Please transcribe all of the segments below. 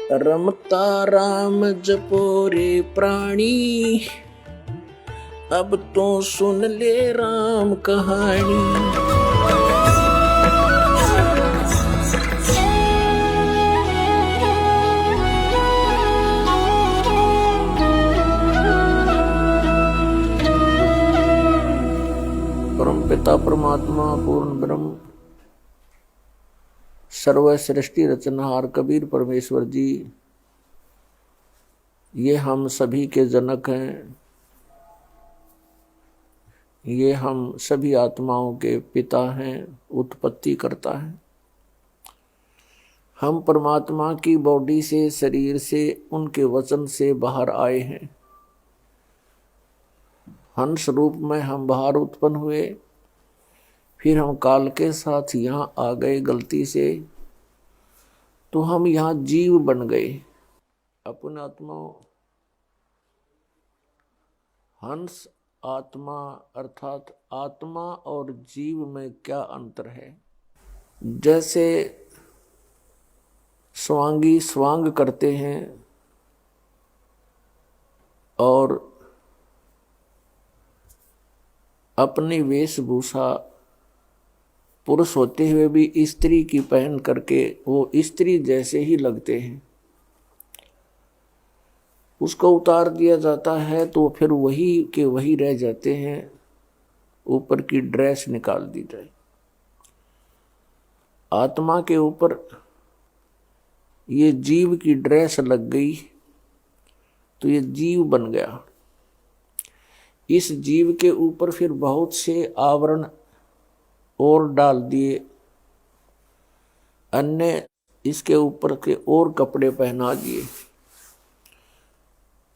रमता राम जपो रे प्राणी, अब तो सुन ले राम कहानी। परम पिता परमात्मा पूर्ण ब्रह्म सर्व सृष्टि रचनहार कबीर परमेश्वर जी, ये हम सभी के जनक हैं। ये हम सभी आत्माओं के पिता हैं, उत्पत्ति करता है। हम परमात्मा की बॉडी से, शरीर से, उनके वचन से बाहर आए हैं। हंस रूप में हम बाहर उत्पन्न हुए, फिर हम काल के साथ यहाँ आ गए गलती से, तो हम यहाँ जीव बन गए। अपने आत्माओं, हंस आत्मा अर्थात आत्मा और जीव में क्या अंतर है? जैसे स्वांगी स्वांग करते हैं और अपनी वेशभूषा पुरुष होते हुए भी स्त्री की पहन करके वो स्त्री जैसे ही लगते हैं, उसको उतार दिया जाता है तो फिर वही के वही रह जाते हैं, ऊपर की ड्रेस निकाल दी जाए। आत्मा के ऊपर ये जीव की ड्रेस लग गई तो ये जीव बन गया। इस जीव के ऊपर फिर बहुत से आवरण और डाल दिए, अन्य इसके ऊपर के और कपड़े पहना दिए।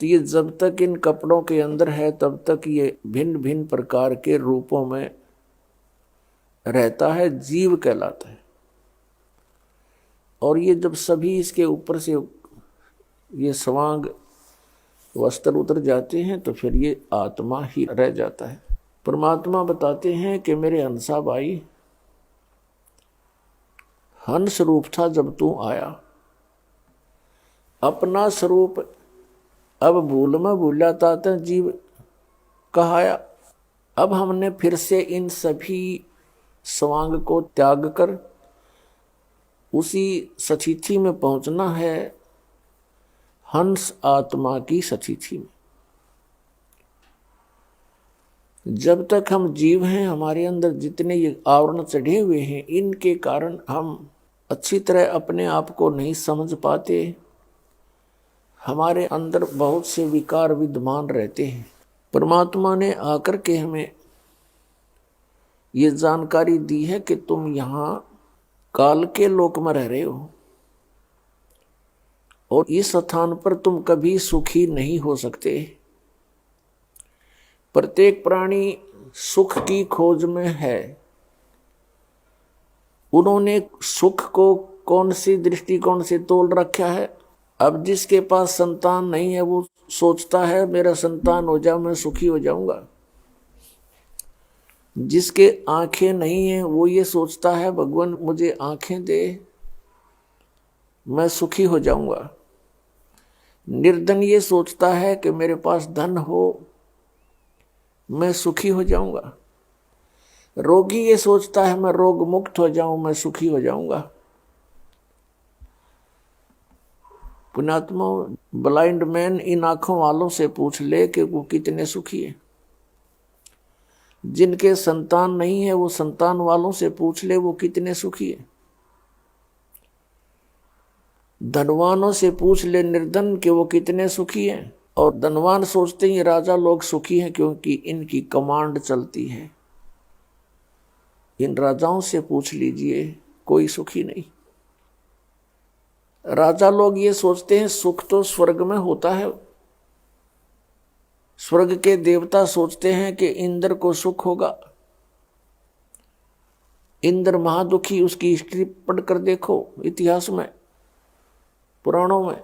तो ये जब तक इन कपड़ों के अंदर है तब तक ये भिन्न भिन्न प्रकार के रूपों में रहता है, जीव कहलाता है। और ये जब सभी इसके ऊपर से ये स्वांग वस्त्र उतर जाते हैं तो फिर ये आत्मा ही रह जाता है। परमात्मा बताते हैं कि मेरे हंसा भाई, हंस रूप था जब तू आया, अपना स्वरूप अब भूल में भूला था जीव कहाया। अब हमने फिर से इन सभी स्वांग को त्याग कर उसी सतिथि में पहुंचना है, हंस आत्मा की सतिथि में। जब तक हम जीव हैं, हमारे अंदर जितने ये आवरण चढ़े हुए हैं, इनके कारण हम अच्छी तरह अपने आप को नहीं समझ पाते। हमारे अंदर बहुत से विकार विद्यमान रहते हैं। परमात्मा ने आकर के हमें ये जानकारी दी है कि तुम यहाँ काल के लोक में रह रहे हो और इस स्थान पर तुम कभी सुखी नहीं हो सकते। प्रत्येक प्राणी सुख की खोज में है। उन्होंने सुख को कौन सी दृष्टिकोण से तोल रखा है? अब जिसके पास संतान नहीं है वो सोचता है मेरा संतान हो जाए मैं सुखी हो जाऊंगा। जिसके आंखें नहीं है वो ये सोचता है भगवान मुझे आंखें दे, मैं सुखी हो जाऊंगा। निर्धन ये सोचता है कि मेरे पास धन हो, मैं सुखी हो जाऊंगा। रोगी ये सोचता है मैं रोग मुक्त हो जाऊं, मैं सुखी हो जाऊंगा। पुण्यात्मा, ब्लाइंड मैन इन आंखों वालों से पूछ ले कि वो कितने सुखी है। जिनके संतान नहीं है वो संतान वालों से पूछ ले वो कितने सुखी है। धनवानों से पूछ ले निर्धन के वो कितने सुखी हैं। और धनवान सोचते हैं राजा लोग सुखी हैं क्योंकि इनकी कमांड चलती है। इन राजाओं से पूछ लीजिए, कोई सुखी नहीं। राजा लोग ये सोचते हैं सुख तो स्वर्ग में होता है। स्वर्ग के देवता सोचते हैं कि इंद्र को सुख होगा। इंद्र महादुखी, उसकी हिस्ट्री पढ़कर देखो इतिहास में, पुराणों में।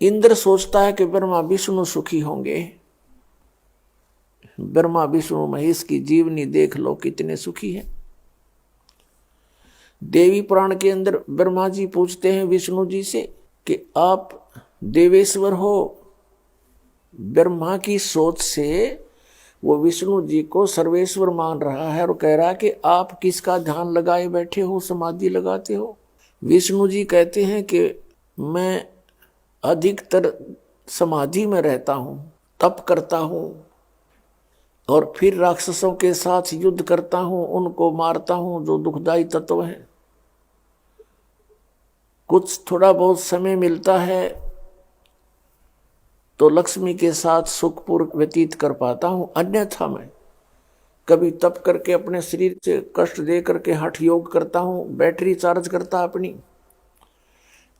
इंद्र सोचता है कि ब्रह्मा विष्णु सुखी होंगे। ब्रह्मा विष्णु महेश की जीवनी देख लो कितने सुखी हैं। देवी पुराण के अंदर ब्रह्मा जी पूछते हैं विष्णु जी से कि आप देवेश्वर हो। ब्रह्मा की सोच से वो विष्णु जी को सर्वेश्वर मान रहा है और कह रहा है कि आप किसका ध्यान लगाए बैठे हो, समाधि लगाते हो। विष्णु जी कहते हैं कि मैं अधिकतर समाधि में रहता हूँ, तप करता हूँ और फिर राक्षसों के साथ युद्ध करता हूँ, उनको मारता हूँ जो दुखदाई तत्व हैं। कुछ थोड़ा बहुत समय मिलता है तो लक्ष्मी के साथ सुखपूर्वक व्यतीत कर पाता हूँ, अन्यथा मैं कभी तप करके अपने शरीर से कष्ट दे करके हठ योग करता हूँ, बैटरी चार्ज करता अपनी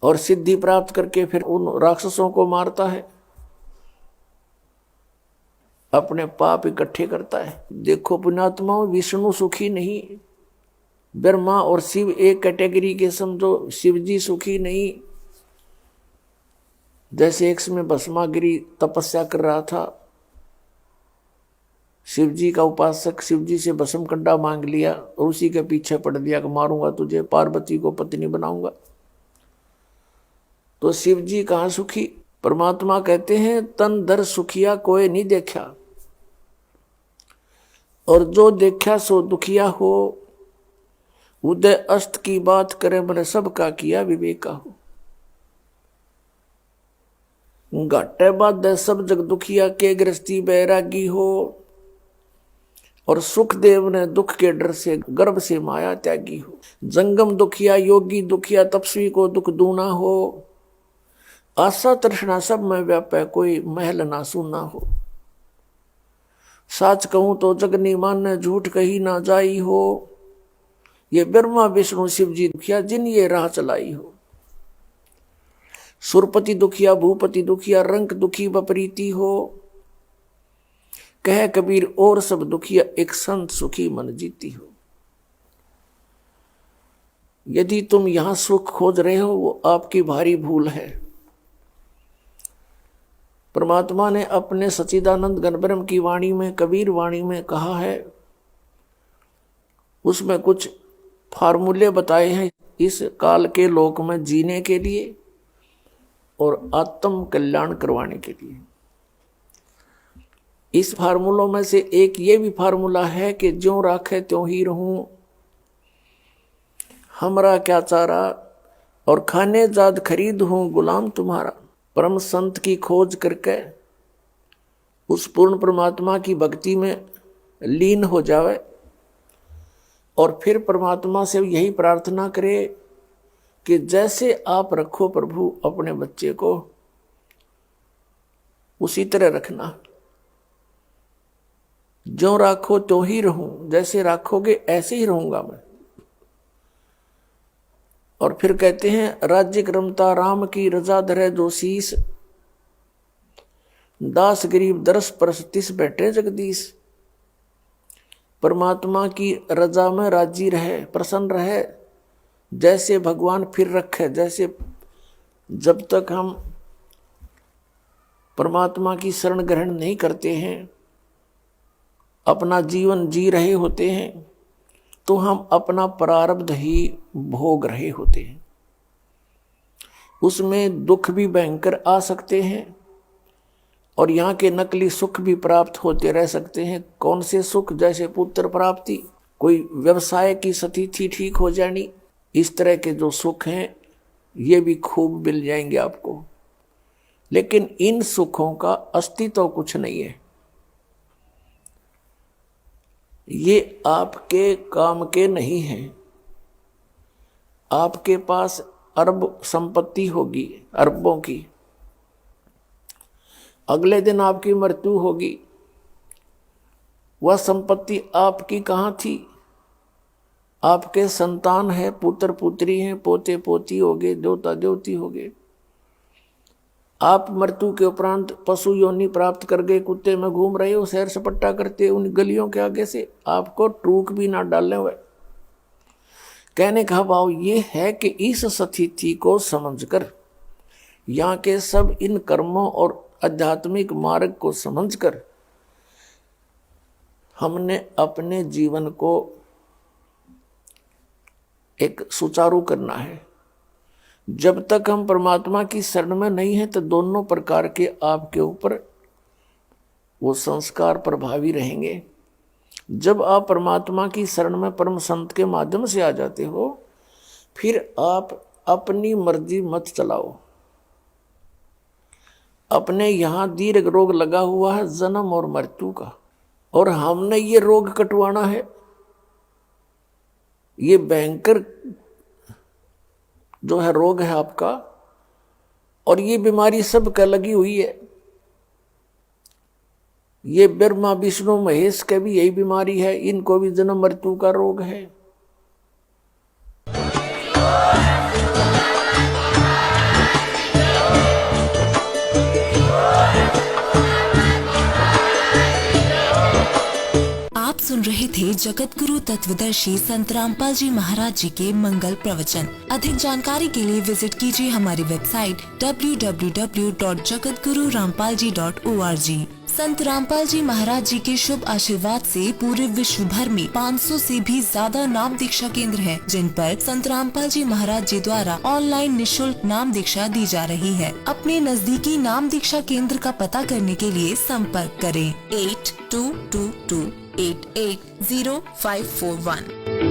और सिद्धि प्राप्त करके फिर उन राक्षसों को मारता है, अपने पाप इकट्ठे करता है। देखो पुण्यात्माओं, विष्णु सुखी नहीं, ब्रह्मा और शिव एक कैटेगरी के समझो, शिव जी सुखी नहीं। जैसे एक समय भस्मागिरी तपस्या कर रहा था, शिव जी का उपासक शिव जी से भस्म कंडा मांग लिया और उसी के पीछे पड़ दिया कि मारूंगा तुझे, पार्वती को पत्नी बनाऊंगा। तो शिव जी कहाँ सुखी? परमात्मा कहते हैं तन दर सुखिया कोई नहीं देखा, और जो देखा सो दुखिया हो। उदय अस्त की बात करे मैंने सबका किया विवेका हो। घाटे बाद सब जग दुखिया के गृहस्थी बैरागी हो। और सुखदेव ने दुख के डर से गर्भ से माया त्यागी हो। जंगम दुखिया योगी दुखिया तपस्वी को दुख दूना हो। आशा तृष्णा सब में व्यापै कोई महल ना सुना हो। साच कहूं तो जगनी मान झूठ कही ना जाई हो। ये ब्रह्मा विष्णु शिव जी दुखिया जिन ये राह चलाई हो। सुरपति दुखिया भूपति दुखिया रंक दुखी बपरीति हो। कह कबीर और सब दुखिया एक संत सुखी मन जीती हो। यदि तुम यहां सुख खोज रहे हो वो आपकी भारी भूल है। परमात्मा ने अपने सच्चिदानंद घनब्रह्म की वाणी में, कबीर वाणी में कहा है, उसमें कुछ फार्मूले बताए हैं इस काल के लोक में जीने के लिए और आत्म कल्याण करवाने के लिए। इस फार्मूलों में से एक ये भी फार्मूला है कि ज्यों राखे त्यों ही रहूं, हमरा क्या चारा, और खाने जाद खरीद हूं गुलाम तुम्हारा। परम संत की खोज करके उस पूर्ण परमात्मा की भक्ति में लीन हो जावे और फिर परमात्मा से यही प्रार्थना करे कि जैसे आप रखो प्रभु अपने बच्चे को, उसी तरह रखना। जो राखो तो ही रहूं, जैसे राखोगे ऐसे ही रहूंगा मैं। और फिर कहते हैं राज्य क्रमता राम की रजा धरे जो शीस। दास गरीब दरस परस तिस बैठे जगदीश। परमात्मा की रजा में राजी रहे, प्रसन्न रहे, जैसे भगवान फिर रखे। जैसे जब तक हम परमात्मा की शरण ग्रहण नहीं करते हैं, अपना जीवन जी रहे होते हैं, तो हम अपना प्रारब्ध ही भोग रहे होते हैं। उसमें दुख भी भयंकर आ सकते हैं और यहाँ के नकली सुख भी प्राप्त होते रह सकते हैं। कौन से सुख? जैसे पुत्र प्राप्ति, कोई व्यवसाय की स्थिति ठीक हो जानी, इस तरह के जो सुख हैं ये भी खूब मिल जाएंगे आपको। लेकिन इन सुखों का अस्तित्व कुछ नहीं है। ये आपके काम के नहीं हैं। आपके पास अरब संपत्ति होगी, अरबों की, अगले दिन आपकी मृत्यु होगी। वह संपत्ति आपकी कहाँ थी? आपके संतान है, पुत्र पुत्री हैं, पोते पोती होगे, देवता देवती होगे। आप मृत्यु के उपरांत पशु योनि प्राप्त कर गए, कुत्ते में घूम रहे हो, सैर सपट्टा करते उन गलियों के आगे से, आपको टूक भी ना डालने हुए। कहने का भाव ये है कि इस स्थिति को समझकर, यहाँ के सब इन कर्मों और आध्यात्मिक मार्ग को समझकर हमने अपने जीवन को एक सुचारू करना है। जब तक हम परमात्मा की शरण में नहीं है तो दोनों प्रकार के आपके ऊपर वो संस्कार प्रभावी रहेंगे। जब आप परमात्मा की शरण में परम संत के माध्यम से आ जाते हो, फिर आप अपनी मर्जी मत चलाओ। अपने यहाँ दीर्घ रोग लगा हुआ है जन्म और मृत्यु का, और हमने ये रोग कटवाना है। ये भयंकर जो है रोग है आपका, और ये बीमारी सबका लगी हुई है। ये ब्रह्मा विष्णु महेश के भी यही बीमारी है, इनको भी जन्म मृत्यु का रोग है। आप सुन रहे थे जगत गुरु तत्वदर्शी संत रामपाल जी महाराज जी के मंगल प्रवचन। अधिक जानकारी के लिए विजिट कीजिए हमारी वेबसाइट www.jagatgururampalji.org। संत रामपाल जी महाराज जी के शुभ आशीर्वाद से पूरे विश्व भर में 500 से भी ज्यादा नाम दीक्षा केंद्र हैं, जिन पर संत रामपाल जी महाराज जी द्वारा ऑनलाइन निशुल्क नाम दीक्षा दी जा रही है। अपने नजदीकी नाम दीक्षा केंद्र का पता करने के लिए संपर्क करें 8222880541।